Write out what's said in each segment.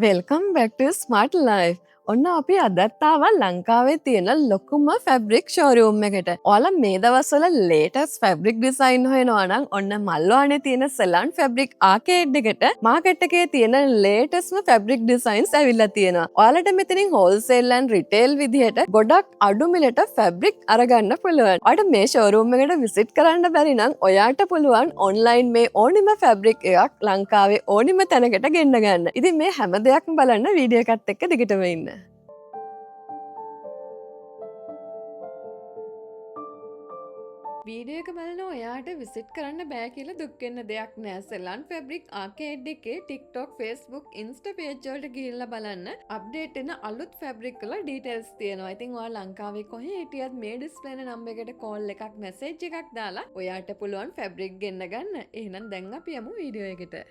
Welcome back ටු smart life. ඔන්න අපි අදත් ආවා ලංකාවේ තියෙන ලොකුම ෆැබ්‍රික් ෂෝරූම් එකට. ඔයාලා මේ දවස්වල ලේටස්ට් ෆැබ්‍රික් ඩිසයින් හොයනවා නම් ඔන්න මල්වානේ තියෙන සෙලන් ෆැබ්‍රික් ආකේඩ් එකට මාකට් එකේ තියෙන ලේටස්ට්ම ෆැබ්‍රික් ඩිසයින්ස් ඇවිල්ලා තියෙනවා. ඔයාලට මෙතනින් හෝල්සේල් ඇන්ඩ් රිටේල් විදිහට ගොඩක් අඩු මිලට ෆැබ්‍රික් අරගන්න පුළුවන්. ඔයාලට මේ ෂෝරූම් එකට විසිට් කරන්න බැරි නම් ඔයාට පුළුවන් ඔන්ලයින් මේ ඕනිම ෆැබ්‍රික් එකක් ලංකාවේ ඕනිම තැනකට ගෙන්න ගන්න. ඉතින් මේ හැම දෙයක්ම බලන්න වීඩියෝ එකත් එක්ක දිගටම ඉන්න. වීඩියෝ එක බලන ඔයාට විසිට් කරන්න බෑ කියලා දුක් වෙන්න දෙයක් නෑ. සෙලන් ෆැබ්‍රික් ආකේඩ් එකේ TikTok, Facebook, Insta page වලට ගිහිල්ලා බලන්න අප්ඩේට් වෙන අලුත් ෆැබ්‍රික් වල ඩීටේල්ස් තියෙනවා. ඉතින් ඔයා ලංකාවේ කොහේ හිටියත් මේ ඩිස්ප්ලේ වෙන නම්බර් එකට කෝල් එකක් මැසේජ් එකක් දාලා ඔයාට පුළුවන් ෆැබ්‍රික් ගෙන්න ගන්න. එහෙනම් දැන් අපි යමු වීඩියෝ එකට.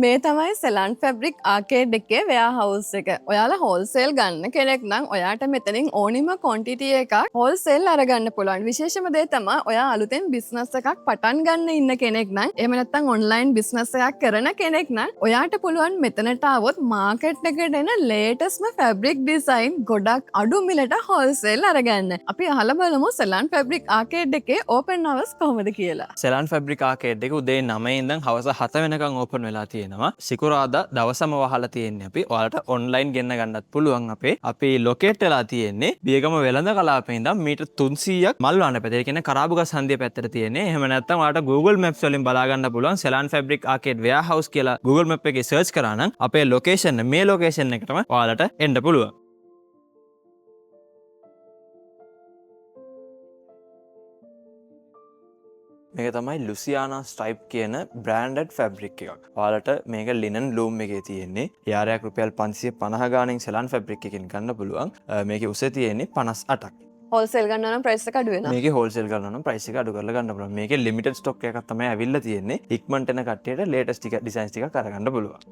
මේ තමයි සෙලන් ෆැබ්‍රික් ආකේඩ් එකේ වෙයා හවුස් එක. ඔයාලා හෝල්සේල් ගන්න කෙනෙක් නම් ඔයාට මෙතනින් ඕනිම ක්වොන්ටිටි එකක් හෝල්සේල් අරගන්න පුළුවන්. විශේෂම දේ තමයි ඔයා අලුතෙන් බිස්නස් එකක් පටන් ගන්න ඉන්න කෙනෙක් නම් එහෙම නැත්නම් ඔන්ලයින් බිස්නස් එකක් කරන කෙනෙක් නම් ඔයාට පුළුවන් මෙතනට આવොත් මාකට් එකට එන ලේටස්ට්ම ෆැබ්‍රික් ඩිසයින් ගොඩක් අඩු මිලට හෝල්සේල් අරගන්න. අපි අහලා බලමු සෙලන් ෆැබ්‍රික් ආකේඩ් එකේ ඕපන් අවර්ස් කොහොමද කියලා. සෙලන් ෆැබ්‍රික් ආකේඩ් එක උදේ 9 ඉඳන් හවස 7 වෙනකන් ඕපන් වෙලා තියෙනවා. සිකුරාදා දවසම වහලා තියෙන්නේ අපි. ඔයාලට ඔන්ලයින් ගෙන්න ගන්නත් පුළුවන් අපි ලොකේට් වෙලා තියෙන්නේ බියගම වෙළඳ කලාපේ ඉඳන් මීටර් 300ක් මල්වාන පැත්තේ. ඒ කියන්නේ කරාබුගස් හන්දිය පැත්තට තියෙන්නේ. එහෙම නැත්නම් ඔයාලට Google Maps වලින් බලා ගන්න පුළුවන් සෙලන් ෆැබ්‍රික් ආකේඩ් වෙයාහවුස් කියලා Google Map එකේ සර්ච් කරා නම් අපේ ලොකේෂන් මේ ලොකේෂන් එකටම ඔයාලට එන්න පුළුවන්. මේක තමයි ලුසියානා ස්ට්‍රයිප් කියන බ්‍රෑන්ඩඩ් ෆැබ්‍රික් එකක්. ඔයාලට මේක ලිනන් ලූම් එකේ තියෙන්නේ. යාරයක් රුපියල් 550 ගාණින් සෙලන් ෆැබ්‍රික් එකකින් ගන්න පුළුවන්. මේකේ උස තියෙන්නේ 58ක්. හෝල්සේල් ගන්නවා නම් ප්‍රයිස් එක අඩු වෙනවා. මේකේ හෝල්සේල් ගන්නවා නම් ප්‍රයිස් එක අඩු කරලා ගන්න පුළුවන්. මේකේ ලිමිටඩ් ස්ටොක් එකක් තමයි ඇවිල්ලා තියෙන්නේ. ඉක්මනට එන කට්ටියට ලේටස්ට් ඩිසයින්ස් ටිකක් අරගන්න පුළුවන්.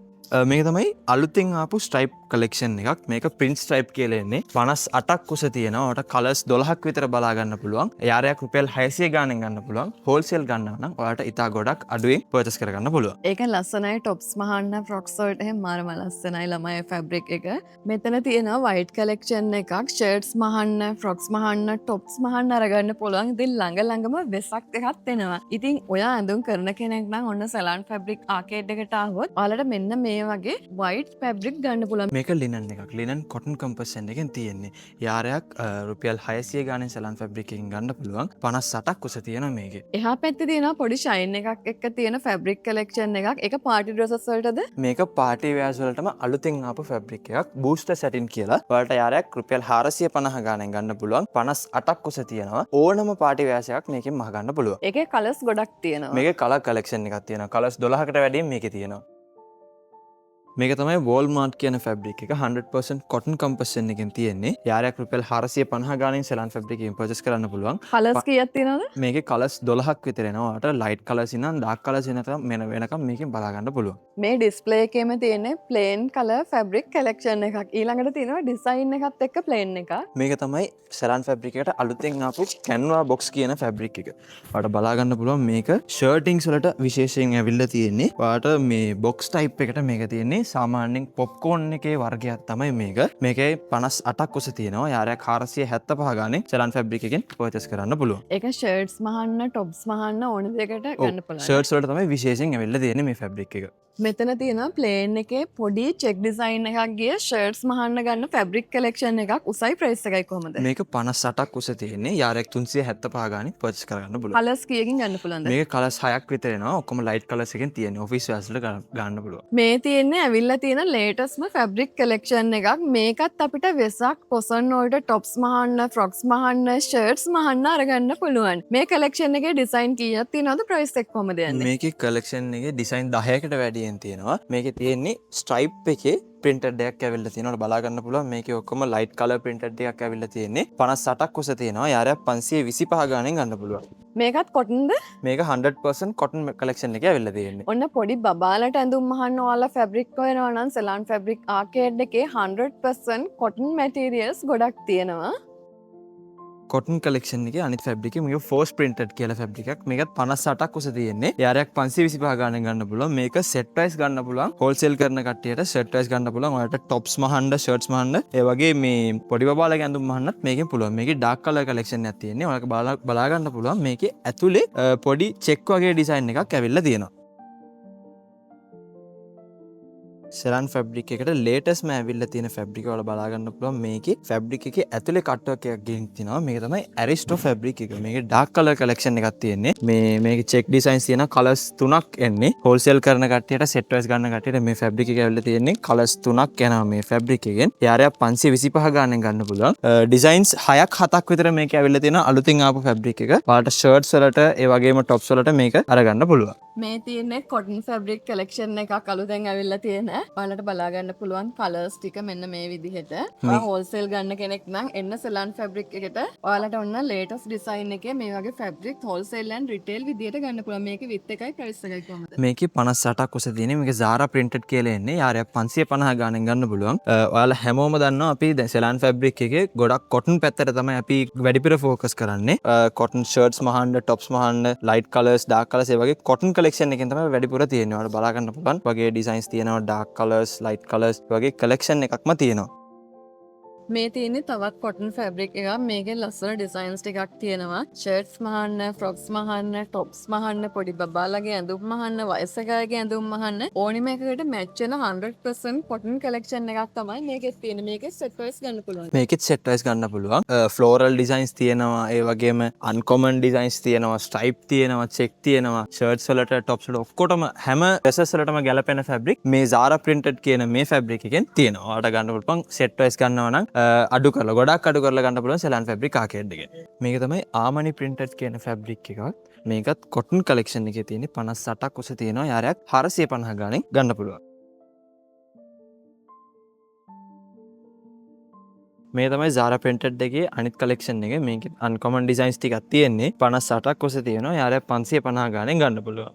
මේක තමයි අලුතෙන් ආපු ස්ට්‍රයිප් කලෙක්ෂන් එකක්. මේක ප්‍රින්ට් ස්ට්‍රයිප් කියලා එන්නේ 58ක් උස තියෙනවා. ඔයාලට කලර්ස් 12ක් විතර බලා ගන්න පුළුවන්. යාරයක් රුපියල් 600 ගාණෙන් ගන්න පුළුවන්. හෝල්සේල් ගන්නවා නම් ඔයාලට ඉතා ගොඩක් අඩුවෙන් පර්චේස් කරගන්න පුළුවන්. ඒක ලස්සනයි ටොප්ස් මහන්න ෆ්‍රොක්ස් වලට එහෙම මාරම ලස්සනයි ළමයි ෆැබ්‍රික් එක. මෙතන තියෙනවා වයිට් කලෙක්ෂන් එකක්. ෂර්ට්ස් මහන්න, ෆ්‍රොක්ස් මහන්න, ටොප්ස් මහන්න අරගන්න පුළුවන්. ඉතින් ළඟම වෙසක් එකක් එනවා. ඉතින් ඔයා ඇඳුම් කරන කෙනෙක් නම් ඔන්න සෙලන් ෆැබ්‍රික් ආකේඩ් එකට ආවොත් ඔයාලට මෙන්න මේ වගේ වයිට් ෆැබ්‍රික් ගන්න පුළුවන්. මේක ලිනන් එකක්. ලිනන් කොටන් කම්පෝසිෂන් එකෙන් තියෙන්නේ. යාරයක් රුපියල් 600 ගාණෙන් සෙලන් ෆැබ්‍රික් එකකින් ගන්න පුළුවන්. 58ක් උස තියෙනවා මේකේ. එහා පැත්තේ තියෙනවා පොඩි ෂයින් එකක් එක්ක තියෙන ෆැබ්‍රික් කලෙක්ෂන් එකක්. ඒක පාටි ඩ්‍රෙසස් වලටද? මේක පාටි වෙයර්ස් වලටම අලුතෙන් ආපු ෆැබ්‍රික් එකක්. බූස්ටර් සැටින් කියලා. ඔයාලට යාරයක් රුපියල් 450 ගාණෙන් ගන්න පුළුවන්. 58ක් උස තියෙනවා. ඕනම පාටි වෙයර්ස් එකක් මේකෙන් මහ ගන්න පුළුවන්. ඒකේ කලර්ස් ගොඩක් තියෙනවා. මේකේ කලර් කලෙක්ෂන් එකක් තියෙනවා. කලර්ස් 12කට වැඩියෙන් මේකේ තියෙනවා. මේක තමයි වෝල්මාර්ට් කියන ෆැබ්‍රික් එක 100% කොටන් කම්පෝසිෂන් එකෙන් තියෙන්නේ. යාරයක් රුපියල් 450 ගාණින් සෙලන් ෆැබ්‍රික් එකෙන් පර්චේස් කරන්න පුළුවන්. කලර්ස් කීයක් තියෙනවද? මේකේ කලර්ස් 12ක් විතර එනවා. ඔයාලට ලයිට් කලර්ස් ඉඳන් ඩාර්ක් කලර්ස් වෙනකම් මේකෙන් බලා ගන්න පුළුවන්. මේ ඩිස්ප්ලේ එකේම තියෙන්නේ ප්ලේන් කලර් ෆැබ්‍රික් කලෙක්ෂන් එකක්. ඊළඟට තියෙනවා ඩිසයින් එකත් එක්ක ප්ලේන් එකක්. මේක තමයි සෙලන් ෆැබ්‍රික් එකට අලුතෙන් ආපු කැන්වා බොක්ස් කියන ෆැබ්‍රික් එක. ඔයාලට බලා ගන්න පුළුවන් මේක ෂර්ටින්ග්ස් වලට විශේෂයෙන් ඇවිල්ලා තියෙන්නේ. ඔයාලට මේ බොක්ස් ටයිප් එකට මේක තියෙන්නේ. සාමාන්‍යයෙන් පොප්කෝන් එකේ වර්ගයක් තමයි මේක. මේකේ 58ක් උස තියෙනවා. යාරයක් 475 ගාණෙන් සෙලන් ෆැබ්‍රික් එකෙන් පර්චේස් කරන්න පුළුවන්. ඒක ෂර්ට්ස් මහන්න, ටොප්ස් මහන්න ඕන දෙයකට ගන්න පුළුවන්. ෂර්ට්ස් වලට තමයි විශේෂයෙන් ඇවිල්ලා තියෙන්නේ මේ ෆැබ්‍රික් එක. මෙතන තියෙනවා ප්ලේන් එකේ පොඩි චෙක් ඩිසයින් එකක් ගිය ෂර්ට්ස් මහන්න ගන්න ෆැබ්‍රික් කලෙක්ෂන් එකක්. උසයි ප්‍රයිස් එකයි කොහමද? මේක 58ක් උස තියෙන්නේ. යාරයක් 375 ගාණින් පර්චේස් කරගන්න පුළුවන්. කලර්ස් කීයකින් ගන්න පුළුවන්ද? මේක කලර්ස් 6ක් විතර එනවා. ඔක්කොම ලයිට් කලර්ස් එකෙන් තියෙන්නේ. ඔෆිස් වෙයර්ස් වලට ගන්න පුළුවන්. මේ තියෙන්නේ ඇවිල්ලා තියෙන ලේටස්ට්ම ෆැබ්‍රික් කලෙක්ෂන් එකක්. මේකත් අපිට වෙසක් කොසන් වලට ටොප්ස් මහන්න, ෆ්‍රොක්ස් මහන්න, ෂර්ට්ස් මහන්න අරගන්න පුළුවන්. මේ කලෙක්ෂන් එකේ ඩිසයින් කීයක් තියෙනවද? ප්‍රයිස් එක කොහමද යන්නේ? මේකේ කලෙක්ෂන් එකේ ඩිසයින් 10කට වැඩියෙන් තියෙනවා. මේකේ තියෙන්නේ ස්ට්‍රයිප් එකේ printed එකක් ඇවිල්ලා තියෙනවා. බලා ගන්න පුළුවන්. මේකේ ඔක්කොම light color printed එකක් ඇවිල්ලා තියෙන්නේ. 58ක් උස තියෙනවා. යාරයක් 525 ගාණෙන් ගන්න පුළුවන්. මේකත් කොටන්ද? මේක 100% cotton collection එකේ ඇවිල්ලා තියෙන්නේ. ඔන්න පොඩි බබාලට ඇඳුම් මහන්න ඔයාලා ෆැබ්‍රික් හොයනවා නම් සෙලන් ෆැබ්‍රික් ආකේඩ් එකේ 100% cotton materials ගොඩක් තියෙනවා. කොටන් කලෙක්ෂන් එකේ අනිත් ෆැබ්‍රික් එක මේක ෆෝස් ප්‍රින්ටඩ් කියලා ෆැබ්‍රික් එකක්. මේකත් 58ක් උස තියෙන්නේ. යාරයක් 525 ගාණෙන් ගන්න පුළුවන්. මේක සෙට් ප්‍රයිස් ගන්න පුළුවන්. හෝල්සේල් කරන කට්ටියට සෙට් ප්‍රයිස් ගන්න පුළුවන්. ඔයාලට টොප්ස් මහන්න, ෂර්ට්ස් මහන්න, ඒ වගේ මේ පොඩි බබාලගේ ඇඳුම් මහන්නත් මේකෙන් පුළුවන්. මේකේ ඩාර්ක් කලර් කලෙක්ෂන් එකක් තියෙන්නේ. ඔයාලට බලා ගන්න පුළුවන්. මේකේ ඇතුලේ පොඩි චෙක් වගේ ඩිසයින් එකක් ඇවිල්ලා තියෙනවා. සෙරන් ෆැබ්‍රික් එකට ලේටස්ට්ම ඇවිල්ලා තියෙන ෆැබ්‍රික් වල බලා ගන්න පුළුවන්. මේකේ ෆැබ්‍රික් එකේ ඇතුලේ කට් වර්ක් එකක් ගෙන් තිනවා. මේක තමයි ඇරිස්ටෝ ෆැබ්‍රික් එක. මේකේ ඩාර්ක් කලර් කලෙක්ෂන් එකක් තියෙන්නේ. මේකේ චෙක් ඩිසයින්ස් තියෙන කලර්ස් 3ක් එන්නේ. හෝල්සේල් කරන කට්ටියට සෙට් වයිස් ගන්න කට්ටියට මේ ෆැබ්‍රික් එක ඇවිල්ලා තියෙන්නේ කලර්ස් 3ක් එනවා මේ ෆැබ්‍රික් එකෙන්. යාරයක් 525 ගාණෙන් ගන්න පුළුවන්. ඩිසයින්ස් 6ක් 7ක් විතර මේකේ ඇවිල්ලා තියෙන අලුතින් ආපු ෆැබ්‍රික් එක. ඔයාලට ෂර්ට්ස් වලට ඒ වගේම টොප්ස් වලට මේක අරගන්න පුළුවන්. මේ තියෙන්නේ කොටන් ෆැබ්‍රික් කලෙක්ෂන් එකක් අලුතෙන් ඇවිල්ලා තියෙන. ඔයාලට බලා ගන්න පුළුවන් කලර්ස් ටික මෙන්න මේ විදිහට. ඔයා හෝල්සේල් ගන්න කෙනෙක් නම් එන්න සෙලන් ෆැබ්‍රික් එකට ඔයාලට ඔන්න ලේටස්ට් ඩිසයින් එකේ මේ වගේ ෆැබ්‍රික් හෝල්සේල් ඇන්ඩ් රිටේල් විදිහට ගන්න පුළුවන්. මේකේ විත් එකයි ප්‍රයිස් එකයි කොහමද? මේකේ 58ක් උස තියෙන්නේ. මේක Zara printed කියලා එන්නේ. යාරයක් 550 ගාණෙන් ගන්න පුළුවන්. ඔයාලා හැමෝම දන්නවා අපි දැන් සෙලන් ෆැබ්‍රික් එකේ ගොඩක් කොටන් පැත්තට තමයි අපි වැඩිපුර ફોකස් කරන්නේ. කොටන් ෂර්ට්ස් මහන්න, টොප්ස් මහන්න, ලයිට් කලර්ස්, ඩාර්ක් කලර්ස් ඒ වගේ කොටන් කලෙක්ෂන් එකෙන් තමයි වැඩිපුර තියෙන්නේ. ඔයාලා බලා ගන්න පුළුවන්. වගේ ඩිසයින්ස් තියෙනවා, ඩාර්ක් කලර්ස්, ලයිට් කලර්ස් වගේ කලෙක්ෂන් එකක්ම තියෙනවා. මේ තියෙන්නේ තවත් කොටන් ෆැබ්‍රික් එකක්. මේකේ ලස්සන ඩිසයින්ස් ටිකක් තියෙනවා. ෂර්ට්ස් මහන්න, ෆ්‍රොක්ස් මහන්න, টොප්ස් මහන්න, පොඩි බබාලගේ ඇඳුම් මහන්න, වයසකගේ ඇඳුම් මහන්න ඕනිම එකකට මැච් වෙන 100% කොටන් කලෙක්ෂන් එකක් තමයි මේකෙත් තියෙන්නේ. මේකේ සෙට් වයිස් ගන්න පුළුවන්. මේකෙත් සෙට් වයිස් ගන්න පුළුවන්. ෆ්ලෝරල් ඩිසයින්ස් තියෙනවා, ඒ වගේම අන්කොමන් ඩිසයින්ස් තියෙනවා, ස්ට්‍රයිප් තියෙනවා, චෙක් තියෙනවා, ෂර්ට්ස් වලට, টොප්ස් වලට ඔක්කොටම හැම ඩ්‍රෙසස් වලටම ගැලපෙන ෆැබ්‍රික් මේ Zara printed කියන මේ ෆැබ්‍රික් එකෙන් තියෙනවා. ඔයාලට ගන්න පුළුවන් සෙට් වයිස් ගන්නවා නම් අඩු කරලා ගොඩක් අඩු කරලා ගන්න පුළුවන් සෙලන් ෆැබ්‍රික් ආකේඩ් එකෙන්. මේක තමයි ආමනි printed කියන ෆැබ්‍රික් එකක්. මේකත් කොටන් කලෙක්ෂන් එකේ තියෙන්නේ 58ක් උස තියෙනවා. යාරයක් 450 ගාණෙන් ගන්න පුළුවන්. මේ තමයි Zara printed එකේ අනිත් කලෙක්ෂන් එක. මේකේ අන්කොමන් ඩිසයින්ස් ටිකක් තියෙන්නේ 58ක් උස තියෙනවා. යාරයක් 550 ගාණෙන් ගන්න පුළුවන්.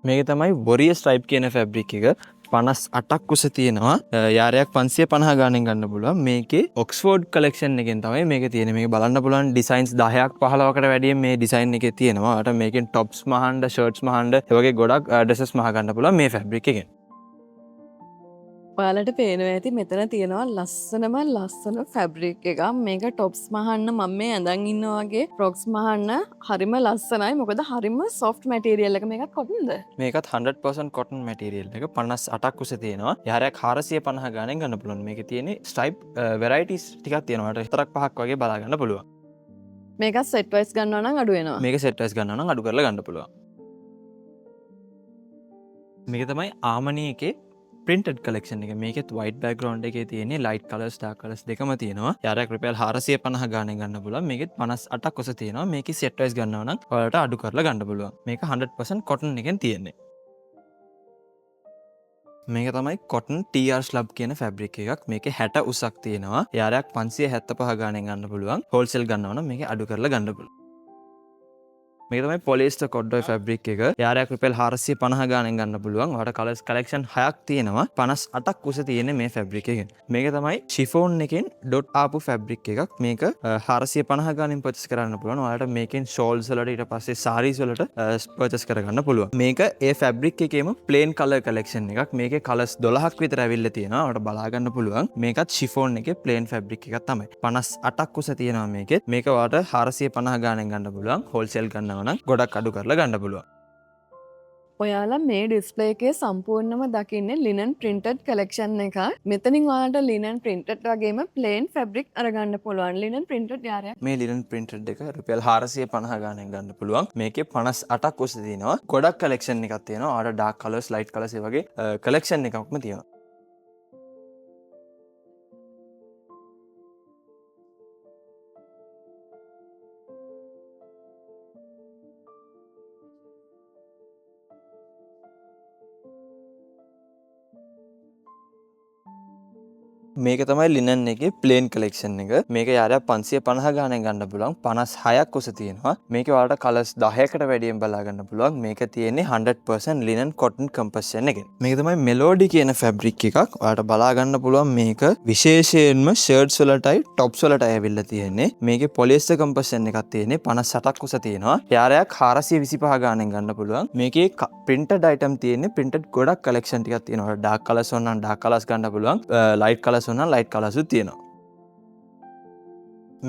මේක තමයි Warrior stripe කියන ෆැබ්‍රික් එක. 58ක් උස තියෙනවා. යාරයක් 550 ගාණෙන් ගන්න පුළුවන්. මේකේ ඔක්ස්ෆෝඩ් කලෙක්ෂන් එකෙන් තමයි මේක තියෙන්නේ. මේක බලන්න පුළුවන් ඩිසයින්ස් 10ක් 15කට වැඩිය මේ ඩිසයින් එකේ තියෙනවා. ඔයාලට මේකෙන් টොප්ස් මහන්න, ෂර්ට්ස් මහන්න, ඒ වගේ ගොඩක් ඩ්‍රෙසස් මහ ගන්න පුළුවන් මේ ෆැබ්‍රික් එකෙන්. ඔයාලට පේනවා ඇති මෙතන තියෙනවා ලස්සන ෆැබ්‍රික් එකක්. මේක টොප්ස් මහන්න මම මේ ඇඳන් ඉන්නා වගේ ෆ්‍රොක්ස් මහන්න හරිම ලස්සනයි. මොකද හරිම සොෆ්ට් මැටීරියල් එක. මේකත් කොටන්ද? මේකත් 100% කොටන් මැටීරියල් එක. 58ක් උස තියෙනවා. යාරයක් 450 ගාණෙන් ගන්න පුළුවන්. මේකේ තියෙන්නේ ස්ට්‍රයිප් වෙරයිටිස් ටිකක් තියෙනවා. ඔයාලට 4ක් 5ක් වගේ බලා ගන්න පුළුවන්. මේකත් සෙට් වයිස් ගන්නවා නම් අඩු වෙනවා. මේක සෙට් වයිස් ගන්නවා නම් අඩු කරලා ගන්න පුළුවන්. මේක තමයි ආමනි එකේ printed collection එක. මේකෙත් white background එකේ තියෙන්නේ light colors, dark colors දෙකම තියෙනවා. යාරයක් රුපියල් 450 ගාණෙන් ගන්න පුළුවන්. මේකෙත් 58ක් උස තියෙනවා. මේකේ set wise ගන්නවා නම් ඔයාලට අඩු කරලා ගන්න පුළුවන්. මේක 100% cotton එකෙන් තියෙන්නේ. මේක තමයි cotton TR slub කියන ෆැබ්‍රික් එකක්. මේකේ 60 උසක් තියෙනවා. යාරයක් 575 ගාණෙන් ගන්න පුළුවන්. wholesale ගන්නවා නම් මේක අඩු කරලා ගන්න පුළුවන්. මේක තමයි polyester corduroy ෆැබ්‍රික් එක. යාරයක් රුපියල් 450 ගාණෙන් ගන්න පුළුවන්. ඔයාලට කලර්ස් කලෙක්ෂන් 6ක් තියෙනවා. 58ක් උස තියෙන්නේ මේ ෆැබ්‍රික් එකෙන්. මේක තමයි chiffon එකෙන් ඩොට් ආපු ෆැබ්‍රික් එකක්. මේක 450 ගාණෙන් පර්චේස් කරන්න පුළුවන්. ඔයාලට මේකෙන් shawls වලට ඊට පස්සේ sarees වලට පර්චේස් කරගන්න පුළුවන්. මේක ඒ ෆැබ්‍රික් එකේම plain color collection එකක්. මේකේ කලර්ස් 12ක් විතර ඇවිල්ලා තියෙනවා. ඔයාලට බලා ගන්න පුළුවන්. මේකත් chiffon එකේ plain ෆැබ්‍රික් එකක් තමයි. 58ක් උස තියෙනවා මේකෙත්. මේක ඔයාලට 450 ගාණෙන් ගන්න පුළුවන්. wholesale ගන්න ගොඩක් අඩු කරලා ගන්න පුළුවන්. ඔයාලා මේ ඩිස්ප්ලේ එකේ සම්පූර්ණම දකින්නේ ලිනන් printed collection එක. මෙතනින් ඔයාලට ලිනන් printed වගේම plain fabric අරගන්න පුළුවන්. Linen printed යාරයක්. මේ ලිනන් printed එක රුපියල් 450 ගාණෙන් ගන්න පුළුවන්. මේකේ 58ක් උස තියෙනවා. ගොඩක් collection එකක් තියෙනවා. ආට dark colors, light colors ඒ වගේ collection එකක්ම තියෙනවා. මේක තමයි ලිනන් එකේ ප්ලේන් කලෙක්ෂන් එක. මේක යාරයක් 550 ගානෙන් ගන්න පුළුවන්. 56ක් උස තියෙනවා. මේකේ ඔයාලට කලර්ස් 10කට වැඩියෙන් බලා ගන්න පුළුවන්. මේක තියෙන්නේ 100% ලිනන් කොටන් කම්පෝසිෂන් එකෙන්. මේක තමයි මෙලෝඩි කියන ෆැබ්‍රික් එකක්. ඔයාලට බලා ගන්න පුළුවන් මේක විශේෂයෙන්ම ෂර්ට්ස් වලටයි টොප්ස් වලටයි ඇවිල්ලා තියෙන්නේ. මේකේ පොලිස්ටර් කම්පෝසිෂන් එකක් තියෙන්නේ 58ක් උස තියෙනවා. යාරයක් 425 ගානෙන් ගන්න පුළුවන්. මේකේ printed item තියෙන්නේ printed ගොඩක් collection ටිකක් තියෙනවා. dark colors ඕන නම් dark colors ගන්න පුළුවන්. light colors ඕන නම් light colors උත් තියෙනවා.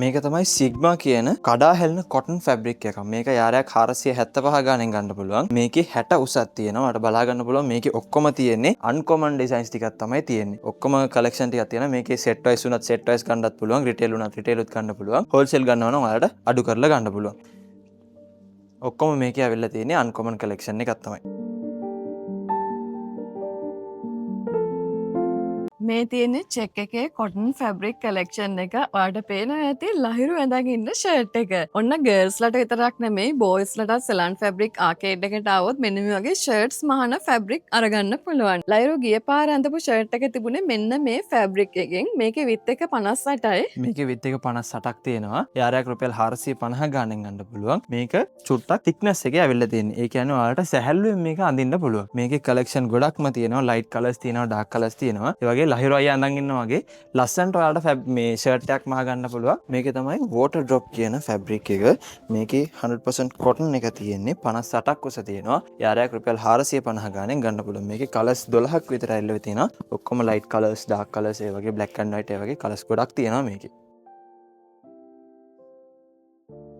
මේක තමයි සිග්මා කියන කඩා හැලෙන කොටන් ෆැබ්‍රික් එකක්. මේක යාරයක් 475 ගානෙන් ගන්න පුළුවන්. මේකේ 60 උසක් තියෙනවා. ඔයාලට බලා ගන්න පුළුවන්. මේකේ ඔක්කොම තියෙන්නේ අන්කොමන් ඩිසයින්ස් ටිකක් තමයි තියෙන්නේ. ඔක්කොම කලෙක්ෂන් ටිකක් තියෙනවා. මේකේ සෙට් වයිස් උනත් සෙට් වයිස් ගන්නත් පුළුවන්. රිටේල් උනත් රිටේල් උත් ගන්න පුළුවන්. හෝල්සේල් ගන්නවා නම් ඔයාලට අඩු කරලා ගන්න පුළුවන්. ඔක්කොම මේකේ ඇවිල්ලා තියෙන්නේ අන්කොමන් කලෙක්ෂන් එකක් තමයි. මේ තියෙන්නේ චෙක් එකේ කොටන් ෆැබ්‍රික් කලෙක්ෂන් එක. ඔයාලට පේනවා ඇති ලහිරු ඇඳගෙන ඉන්න ෂර්ට් එක. ඔන්න ගර්ල්ස්ලට විතරක් නෙමෙයි බෝයිස්ලටත් සෙලන් ෆැබ්‍රික් ආකේඩ් එකට ආවොත් මෙන්න මේ වගේ ෂර්ට්ස් මහන ෆැබ්‍රික් අරගන්න පුළුවන්. ලහිරු ගිය පාර ඇඳපු ෂර්ට් එක තිබුණේ මෙන්න මේ ෆැබ්‍රික් එකෙන්. මේකේ විත් එක 58යි. මේකේ විත් එක 58ක් තියෙනවා. යාරයක් රුපියල් 450 ගානෙන් ගන්න පුළුවන්. මේක චුට්ටක් thickness එකේ ඇවිල්ලා තියෙන්නේ. ඒ කියන්නේ ඔයාලට සැහැල්ලුවෙන් මේක අඳින්න පුළුවන්. මේකේ කලෙක්ෂන් ගොඩක්ම තියෙනවා. ලයිට් කලර්ස් තියෙනවා, ඩාර්ක් කලර්ස් තියෙනවා. ඒ වගේ ලහිරු අයියා අඳන් ඉන්නා වගේ ලස්සනට ඔයාලට මේ ෂර්ට් එකක් මහ ගන්න පුළුවන්. මේකේ තමයි water drop කියන ෆැබ්‍රික් එක. මේකේ 100% cotton එක තියෙන්නේ 58ක් උස තියෙනවා. යාරයක් රුපියල් 450 ගානෙන් ගන්න පුළුවන්. මේකේ කලර්ස් 12ක් විතර ඇවිල්ලා තියෙනවා. ඔක්කොම ලයිට් කලර්ස්, ඩාර්ක් කලර්ස්, ඒ වගේ black and white ඒ වගේ කලර්ස් ගොඩක් තියෙනවා මේකේ.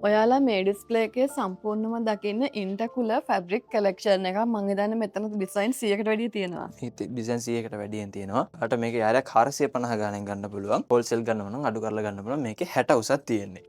ඔයාලා මේ ඩිස්ප්ලේ එකේ සම්පූර්ණම දකින්න ඉන්ටකුලර් ෆැබ්‍රික් කලෙක්ෂන් එකක්. මම හිතන්නේ මෙතන ඩිසයින් 100කට වැඩිය තියෙනවා. ඩිසයින් 100කට වැඩියෙන් තියෙනවා. අට මේක යාරයක් 450 ගානෙන් ගන්න පුළුවන්. හෝල්සේල් ගන්නවා නම් අඩු කරලා ගන්න පුළුවන්. මේකේ 60 උසක් තියෙන්නේ.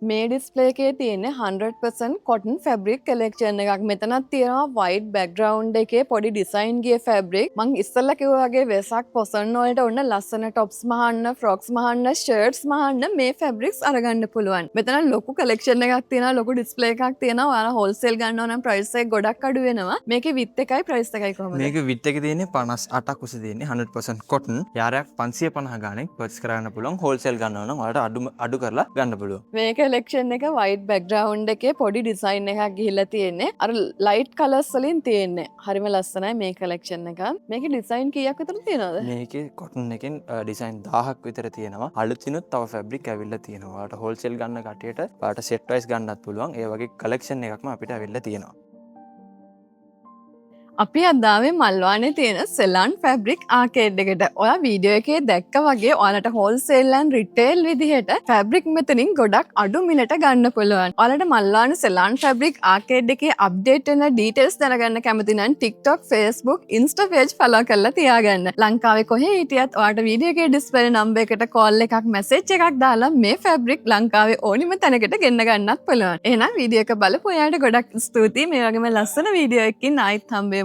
මේ ඩිස්ප්ලේ එකේ තියෙන්නේ 100% කොටන් ෆැබ්‍රික් කලෙක්ෂන් එකක්. මෙතනත් තියෙනවා white background එකේ පොඩි ඩිසයින් ගිය ෆැබ්‍රික්. මං ඉස්සෙල්ලා කිව්වා වගේ වෙසක් පොසන් වලට ඔන්න ලස්සන টොප්ස් මහන්න, ෆ්‍රොක්ස් මහන්න, ෂර්ට්ස් මහන්න මේ ෆැබ්‍රික්ස් අරගන්න පුළුවන්. මෙතන ලොකු කලෙක්ෂන් එකක් තියෙනවා, ලොකු ඩිස්ප්ලේ එකක් තියෙනවා. ඔයාලා හෝල්සේල් ගන්නවා නම් ප්‍රයිස් එක ගොඩක් අඩු වෙනවා. මේකේ විත් එකයි ප්‍රයිස් එකයි කොහමද? මේක විත් එක තියෙන්නේ 58ක් උස තියෙන්නේ 100% කොටන්. යාරයක් 550 ගානෙන් පර්චේස් කරගන්න පුළුවන්. හෝල්සේල් ගන්නවා නම් ඔයාලට අඩු කරලා ගන්න පුළුවන්. මේක කලෙක්ෂන් එක white background එකේ පොඩි ඩිසයින් එකක් ගිහිල්ලා තියෙන්නේ. අර light colors වලින් තියෙන්නේ. හරිම ලස්සනයි මේ කලෙක්ෂන් එක. මේකේ ඩිසයින් කීයක් විතර තියෙනවද? මේකේ කොටන් එකෙන් ඩිසයින් 1000ක් විතර තියෙනවා. අලුතිනුත් තව ෆැබ්‍රික් ඇවිල්ලා තියෙනවා. ඔයාලට හෝල්සේල් ගන්න කටියට ඔයාලට සෙට් වයිස් ගන්නත් පුළුවන්. ඒ වගේ කලෙක්ෂන් එකක්ම අපිට ඇවිල්ලා තියෙනවා. අපි අදාවේ මල්වානේ තියෙන සෙලන් ෆැබ්‍රික් ආකේඩ් එකට. ඔයා වීඩියෝ එකේ දැක්ක වගේ ඔයාලට හෝල්සේල් and රිටේල් විදිහට ෆැබ්‍රික් මෙතනින් ගොඩක් අඩු මිලට ගන්න පුළුවන්. ඔයාලට මල්වානේ සෙලන් ෆැබ්‍රික් ආකේඩ් එකේ අප්ඩේට් වෙන ඩීටේල්ස් දැනගන්න කැමති නම් TikTok, Facebook, Insta page follow කරලා තියාගන්න. ලංකාවේ කොහේ හිටියත් ඔයාලට වීඩියෝ එකේ ඩිස්ප්ලේ නම්බර් එකට කෝල් එකක්, මැසේජ් එකක් දාලා මේ ෆැබ්‍රික් ලංකාවේ ඕනිම තැනකට ගෙන්න ගන්නත් පුළුවන්. එහෙනම් වීඩියෝ එක බලපු ඔයාලට ගොඩක් ස්තුතියි. මේ වගේම ලස්සන වීඩියෝ එකකින් ආයිත් හම්බෙමු.